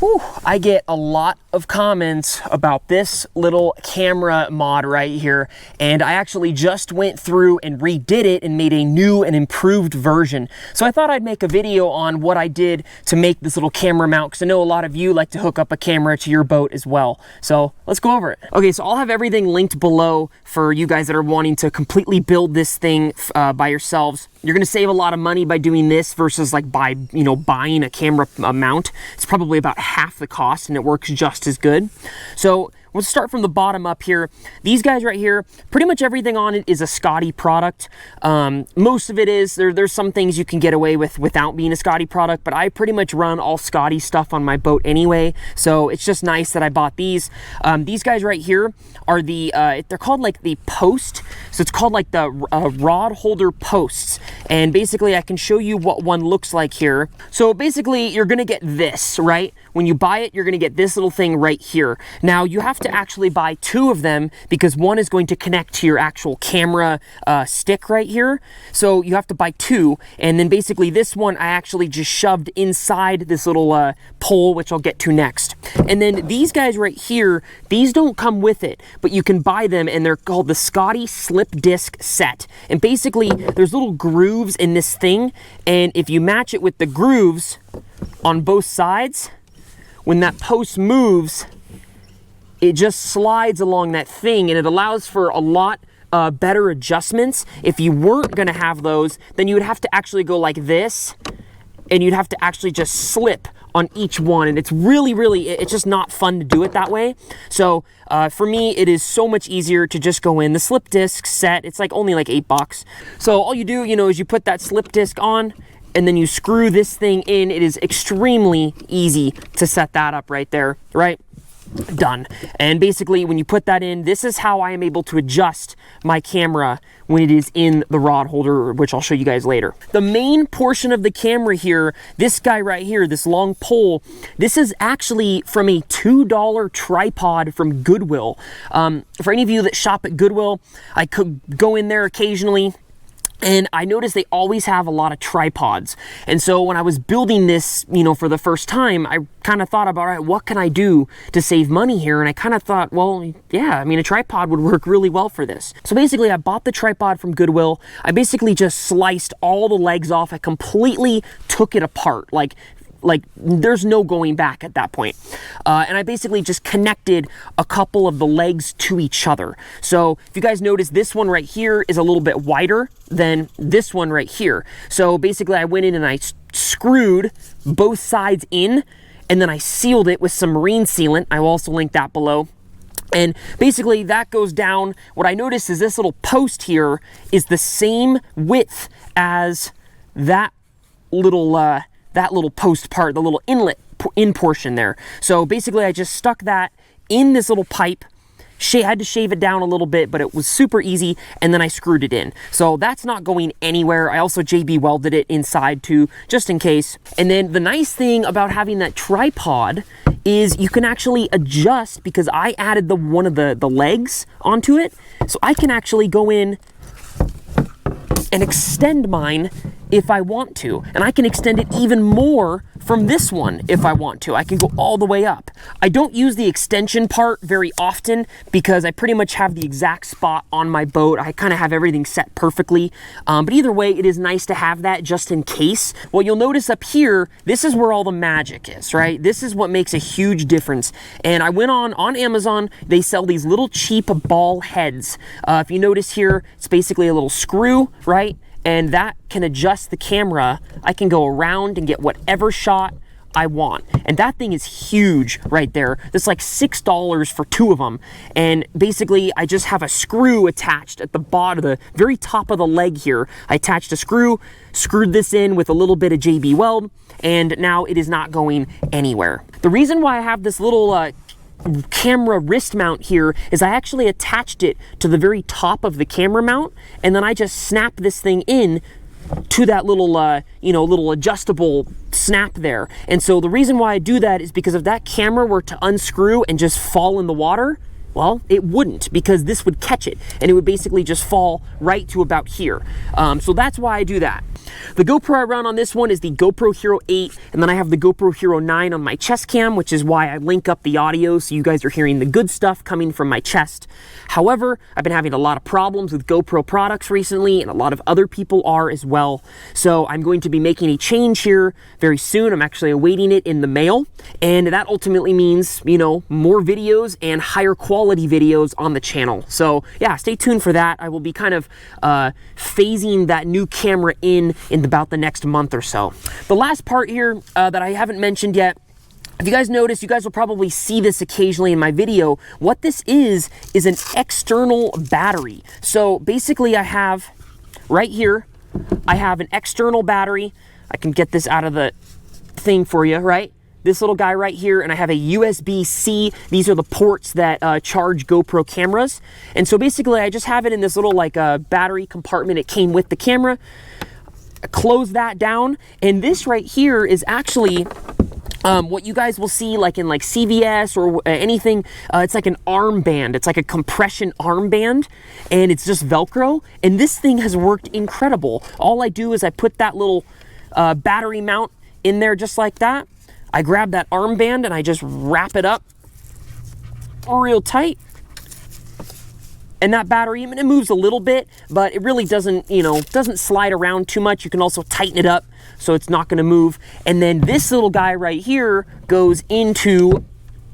Whew, I get a lot of comments about this little camera mod right here, and I actually just went through and redid it and made a new and improved version. So I thought I'd make a video on what I did to make this little camera mount, because I know a lot of you like to hook up a camera to your boat as well. So let's go over it. Okay, so I'll have everything linked below for you guys that are wanting to completely build this thing by yourselves. You're gonna save a lot of money by doing this versus like buying a camera mount. It's probably about half the cost and it works just as good. So we'll start from the bottom up here. These guys right here, pretty much everything on it is a Scotty product. Most of it is, there's some things you can get away with without being a Scotty product, but I pretty much run all Scotty stuff on my boat anyway. So it's just nice that I bought these. These guys right here are they're called like the post. So it's called like the rod holder posts. And basically I can show you what one looks like here. So basically you're gonna get this, right? When you buy it, you're gonna get this little thing right here. Now you have to actually buy two of them because one is going to connect to your actual camera stick right here. So you have to buy two. And then basically this one I actually just shoved inside this little pole, which I'll get to next. And then these guys right here, these don't come with it, but you can buy them and they're called the Scotty Slip Disc Set. And basically there's little grooves in this thing. And if you match it with the grooves on both sides, when that post moves, it just slides along that thing and it allows for a lot better adjustments. If you weren't gonna have those, then you would have to actually go like this and you'd have to actually just slip on each one, and it's it's just not fun to do it that way. So for me, it is so much easier to just go in the slip disc set. It's like only like $8. So all you do, is you put that slip disc on and then you screw this thing in. It is extremely easy to set that up right there, right? Done. And basically when you put that in, this is how I am able to adjust my camera when it is in the rod holder, which I'll show you guys later. The main portion of the camera here, this guy right here, this long pole, this is actually from a $2 tripod from Goodwill. For any of you that shop at Goodwill, I could go in there occasionally, and I noticed they always have a lot of tripods. And so when I was building this, for the first time, I kind of thought about, all right, what can I do to save money here? And I kind of thought, well, yeah, a tripod would work really well for this. So basically I bought the tripod from Goodwill. I basically just sliced all the legs off. I completely took it apart. Like there's no going back at that point. And I basically just connected a couple of the legs to each other. So if you guys notice, this one right here is a little bit wider than this one right here. So basically I went in and I screwed both sides in, and then I sealed it with some marine sealant. I will also link that below. And basically that goes down. What I noticed is this little post here is the same width as that little post part, the little inlet in portion there. So basically I just stuck that in this little pipe, had to shave it down a little bit, but it was super easy, and then I screwed it in. So that's not going anywhere. I also JB welded it inside too, just in case. And then the nice thing about having that tripod is you can actually adjust, because I added one of the legs onto it, so I can actually go in and extend mine if I want to. And I can extend it even more from this one if I want to. I can go all the way up. I don't use the extension part very often because I pretty much have the exact spot on my boat. I kind of have everything set perfectly. But either way, it is nice to have that just in case. Well, you'll notice up here, this is where all the magic is, right? This is what makes a huge difference. And I went on Amazon, they sell these little cheap ball heads. If you notice here, it's basically a little screw, right? And that can adjust the camera. I can go around and get whatever shot I want. And that thing is huge right there. It's like $6 for two of them. And basically I just have a screw attached at the bottom, the very top of the leg here. I attached a screw, screwed this in with a little bit of JB weld, and now it is not going anywhere. The reason why I have this little camera wrist mount here is I actually attached it to the very top of the camera mount, and then I just snap this thing in to that little little adjustable snap there. And so the reason why I do that is because if that camera were to unscrew and just fall in the water, well, it wouldn't, because this would catch it and it would basically just fall right to about here. So that's why I do that. The GoPro I run on this one is the GoPro Hero 8, and then I have the GoPro Hero 9 on my chest cam, which is why I link up the audio so you guys are hearing the good stuff coming from my chest. However, I've been having a lot of problems with GoPro products recently, and a lot of other people are as well. So I'm going to be making a change here very soon. I'm actually awaiting it in the mail, and that ultimately means, you know, more videos and higher quality videos on the channel. So yeah, stay tuned for that. I will be kind of phasing that new camera in about the next month or so. The last part here that I haven't mentioned yet, if you guys notice, you guys will probably see this occasionally in my video. What this is an external battery. So basically I have right here, I have an external battery. I can get this out of the thing for you, right? This little guy right here, and I have a USB-C. These are the ports that charge GoPro cameras. And so basically I just have it in this little like battery compartment. It came with the camera. I close that down, and this right here is actually what you guys will see like in like CVS or anything. It's like an armband. It's like a compression armband, and it's just Velcro. And this thing has worked incredible. All I do is I put that little battery mount in there just like that. I grab that armband and I just wrap it up real tight. And that battery, I mean, it moves a little bit, but it really doesn't, you know, doesn't slide around too much. You can also tighten it up so it's not gonna move. And then this little guy right here goes into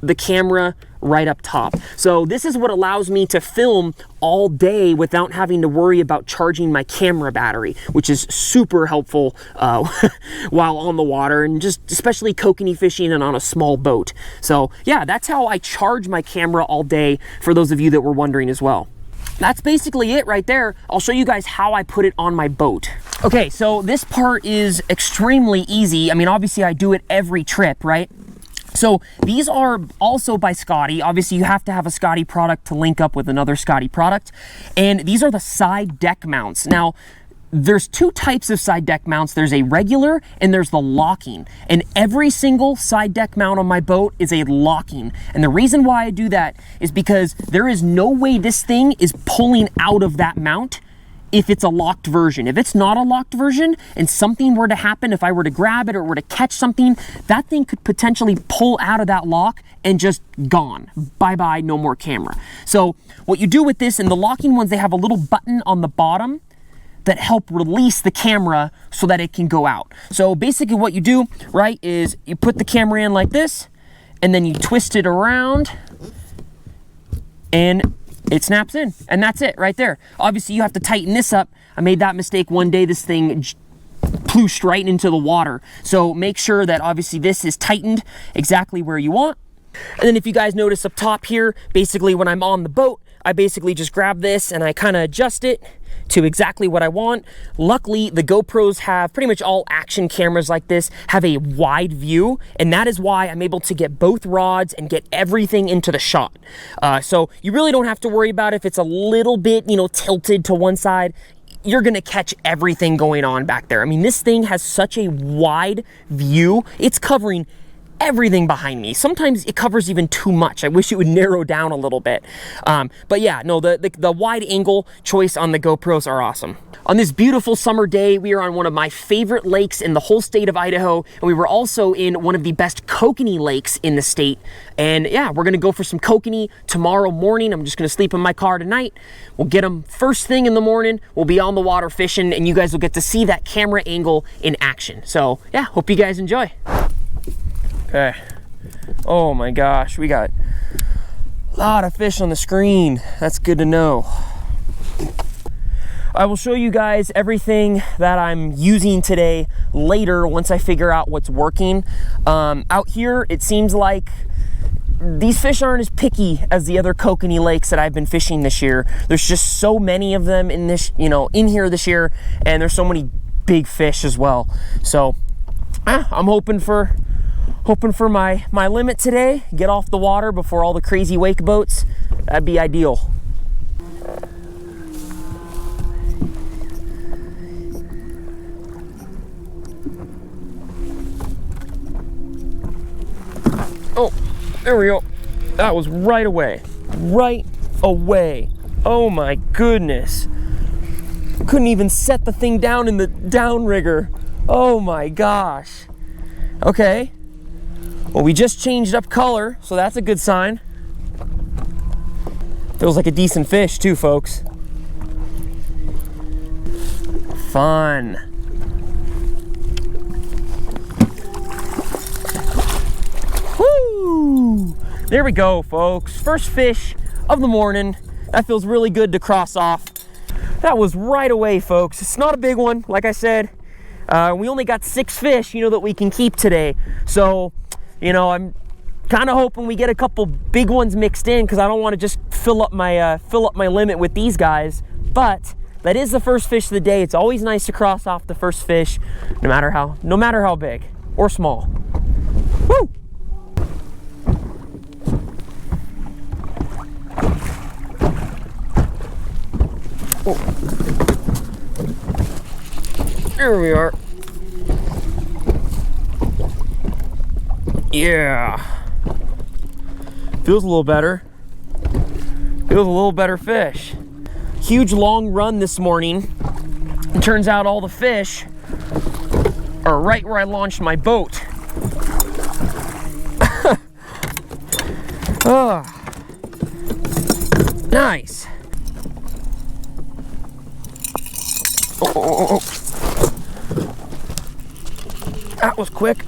the camera right up top. So this is what allows me to film all day without having to worry about charging my camera battery, which is super helpful while on the water, and just especially kokanee fishing and on a small boat. So yeah, that's how I charge my camera all day, for those of you that were wondering as well. That's basically it right there. I'll show you guys how I put it on my boat. Okay, so this part is extremely easy. I mean, obviously I do it every trip, right? So these are also by Scotty. Obviously you have to have a Scotty product to link up with another Scotty product. And these are the side deck mounts. Now, there's two types of side deck mounts. There's a regular and there's the locking. And every single side deck mount on my boat is a locking. And the reason why I do that is because there is no way this thing is pulling out of that mount if it's a locked version. If it's not a locked version and something were to happen, if I were to grab it or were to catch something, that thing could potentially pull out of that lock and just gone. Bye-bye, no more camera. So what you do with this, and the locking ones, they have a little button on the bottom that help release the camera so that it can go out. So basically what you do, right, is you put the camera in like this, and then you twist it around, and it snaps in, and that's it right there. Obviously you have to tighten this up. I made that mistake one day. This thing plooshed right into the water. So make sure that obviously this is tightened exactly where you want. And then if you guys notice up top here, basically when I'm on the boat, I basically just grab this and I kind of adjust it to exactly what I want. Luckily, the GoPros have, pretty much all action cameras like this have a wide view, and that is why I'm able to get both rods and get everything into the shot. So you really don't have to worry about if it's a little bit, you know, tilted to one side. You're gonna catch everything going on back there. I mean, this thing has such a wide view. It's covering everything behind me. Sometimes it covers even too much. I wish it would narrow down a little bit. But yeah, no, the wide angle choice on the GoPros are awesome. On this beautiful summer day, we are on one of my favorite lakes in the whole state of Idaho, and we were also in one of the best kokanee lakes in the state. And yeah, we're gonna go for some kokanee tomorrow morning. I'm just gonna sleep in my car tonight. We'll get them first thing in the morning. We'll be on the water fishing, and you guys will get to see that camera angle in action. So yeah, hope you guys enjoy. Okay. Oh my gosh, we got a lot of fish on the screen. That's good to know. I will show you guys everything that I'm using today later once I figure out what's working. Out here, it seems like these fish aren't as picky as the other kokanee lakes that I've been fishing this year. There's just so many of them in this, you know, in here this year, and there's so many big fish as well. So I'm hoping for my limit today, get off the water before all the crazy wake boats. That'd be ideal. Oh, there we go. That was right away. Right away. Oh my goodness. Couldn't even set the thing down in the downrigger. Oh my gosh. Okay. Well, we just changed up color, so that's a good sign. Feels like a decent fish too, folks. Fun. Woo! There we go, folks. First fish of the morning. That feels really good to cross off. That was right away, folks. It's not a big one, like I said. We only got 6 fish, that we can keep today. So, I'm kind of hoping we get a couple big ones mixed in, because I don't want to just fill up my limit with these guys. But that is the first fish of the day. It's always nice to cross off the first fish, no matter how big or small. Woo! Oh. There we are. Yeah. Feels a little better. Feels a little better fish. Huge long run this morning. It turns out all the fish are right where I launched my boat. Oh, nice. Oh. That was quick.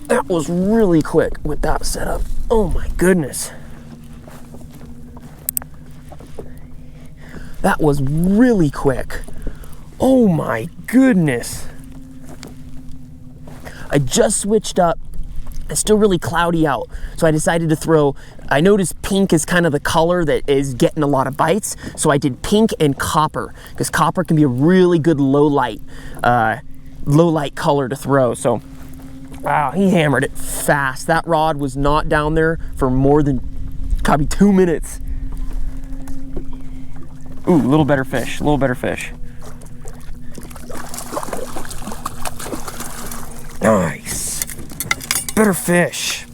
That was really quick with that setup. Oh my goodness. That was really quick. Oh my goodness. I just switched up. It's still really cloudy out, so I decided to throw, I noticed pink is kind of the color that is getting a lot of bites, so I did pink and copper, because copper can be a really good low light color to throw. So, wow, he hammered it fast. That rod was not down there for more than probably 2 minutes. Ooh, a little better fish, Nice. Better fish,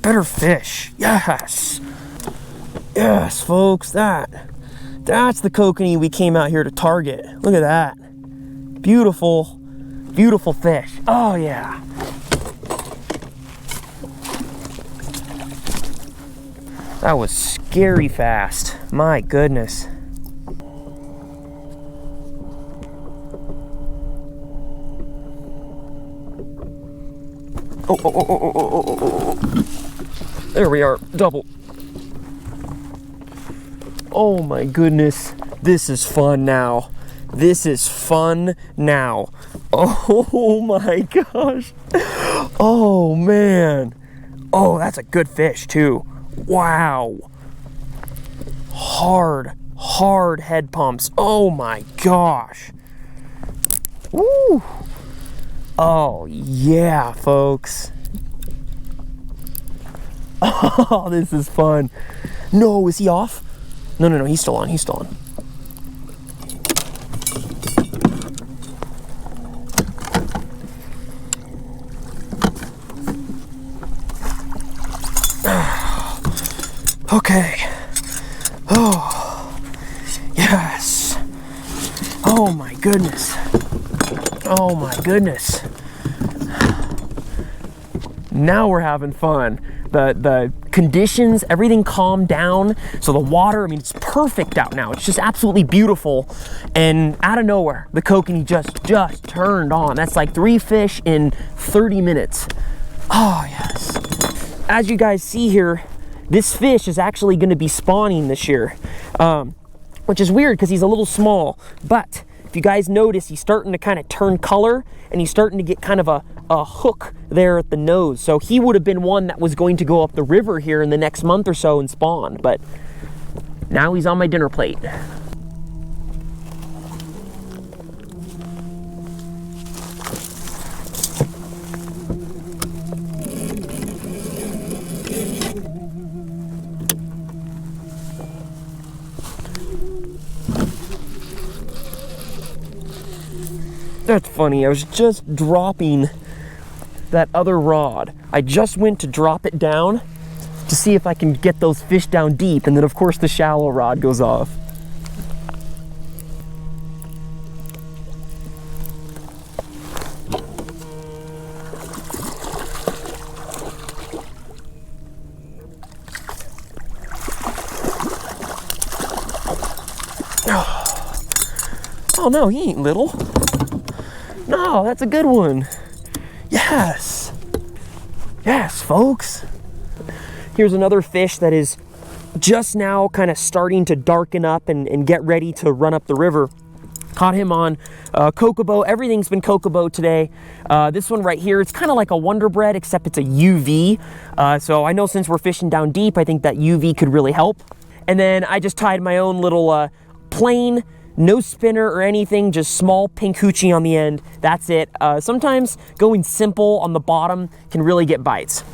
yes. Yes, folks, that's the kokanee we came out here to target. Look at that. Beautiful, beautiful fish. Oh yeah. That was scary fast, my goodness. Oh. There we are, double. Oh my goodness, this is fun now. Oh my gosh. Oh man. Oh, that's a good fish too. Wow. Hard head pumps. Oh my gosh. Woo. Oh yeah, folks. Oh, this is fun. No, is he off? No, he's still on. Okay. Oh, yes. Oh my goodness. Now we're having fun. The conditions, everything calmed down. So the water, it's perfect out now. It's just absolutely beautiful. And out of nowhere, the kokanee just turned on. That's like 3 fish in 30 minutes. Oh, yes. As you guys see here, this fish is actually going to be spawning this year, which is weird because he's a little small. But if you guys notice, he's starting to kind of turn color, and he's starting to get kind of a hook there at the nose. So he would have been one that was going to go up the river here in the next month or so and spawn. But now he's on my dinner plate. That's funny, I was just dropping that other rod. I just went to drop it down to see if I can get those fish down deep, and then of course the shallow rod goes off. Oh no, he ain't little. No, that's a good one. Yes. Yes, folks. Here's another fish that is just now kind of starting to darken up and get ready to run up the river. Caught him on Kokobo. Everything's been Kokobo today. This one right here, it's kind of like a Wonder Bread, except it's a UV. So I know since we're fishing down deep, I think that UV could really help. And then I just tied my own little plain, no spinner or anything, just small pink hoochie on the end. That's it. Sometimes going simple on the bottom can really get bites.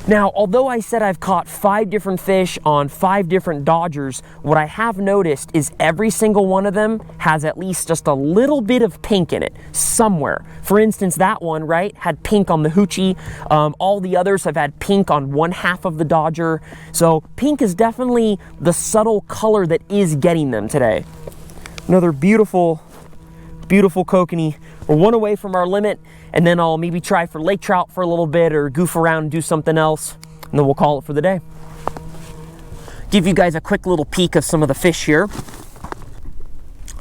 Now, although I said I've caught 5 different fish on 5 different dodgers, what I have noticed is every single one of them has at least just a little bit of pink in it somewhere. For instance, that one, right, had pink on the hoochie. All the others have had pink on one half of the dodger. So pink is definitely the subtle color that is getting them today. Another beautiful, beautiful kokanee. We're one away from our limit, and then I'll maybe try for lake trout for a little bit or goof around and do something else, and then we'll call it for the day. Give you guys a quick little peek of some of the fish here.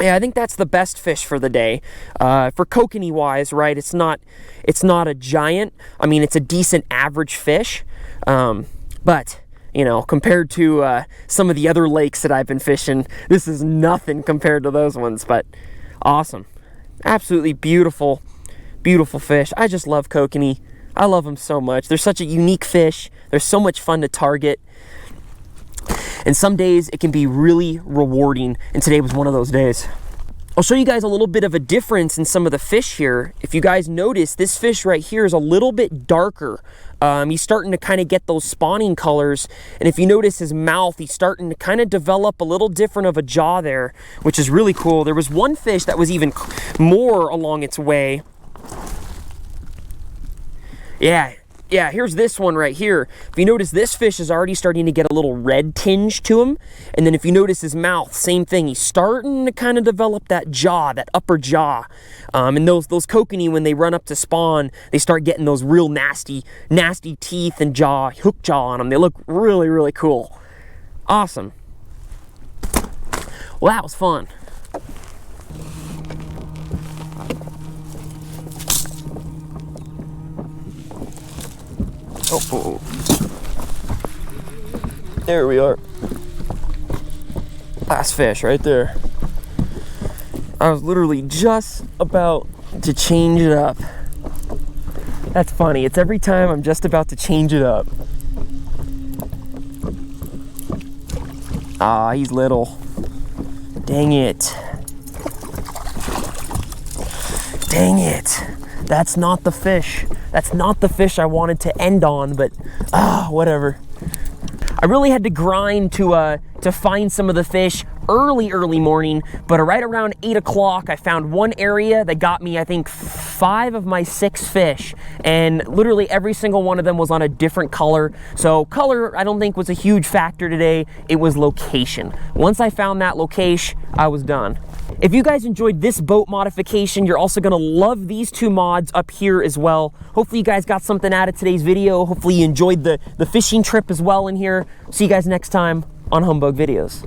Yeah, I think that's the best fish for the day. For kokanee wise, right, it's not a giant. I mean, it's a decent average fish, but you know, compared to some of the other lakes that I've been fishing, this is nothing compared to those ones, but awesome. Absolutely beautiful, beautiful fish. I just love kokanee. I love them so much. They're such a unique fish. They're so much fun to target. And some days it can be really rewarding, and today was one of those days. I'll show you guys a little bit of a difference in some of the fish here. If you guys notice, this fish right here is a little bit darker. He's starting to kind of get those spawning colors. And if you notice his mouth, he's starting to kind of develop a little different of a jaw there, which is really cool. There was one fish that was even more along its way. Yeah, here's this one right here. If you notice, this fish is already starting to get a little red tinge to him. And then if you notice his mouth, same thing. He's starting to kind of develop that jaw, that upper jaw. And those kokanee, when they run up to spawn, they start getting those real nasty teeth and jaw, hook jaw on them. They look really, really cool. Awesome. Well, that was fun. Oh, there we are. Last fish right there. I was literally just about to change it up. That's funny. It's every time I'm just about to change it up. Ah, he's little. Dang it. Dang it. That's not the fish. That's not the fish I wanted to end on, but whatever. I really had to grind to find some of the fish early morning, but right around 8 o'clock, I found one area that got me, I think, 5 of my 6 fish, and literally every single one of them was on a different color. So color, I don't think was a huge factor today. It was location. Once I found that location, I was done. If you guys enjoyed this boat modification, you're also gonna love these 2 mods up here as well. Hopefully you guys got something out of today's video. Hopefully you enjoyed the fishing trip as well in here. See you guys next time on Humbug Videos.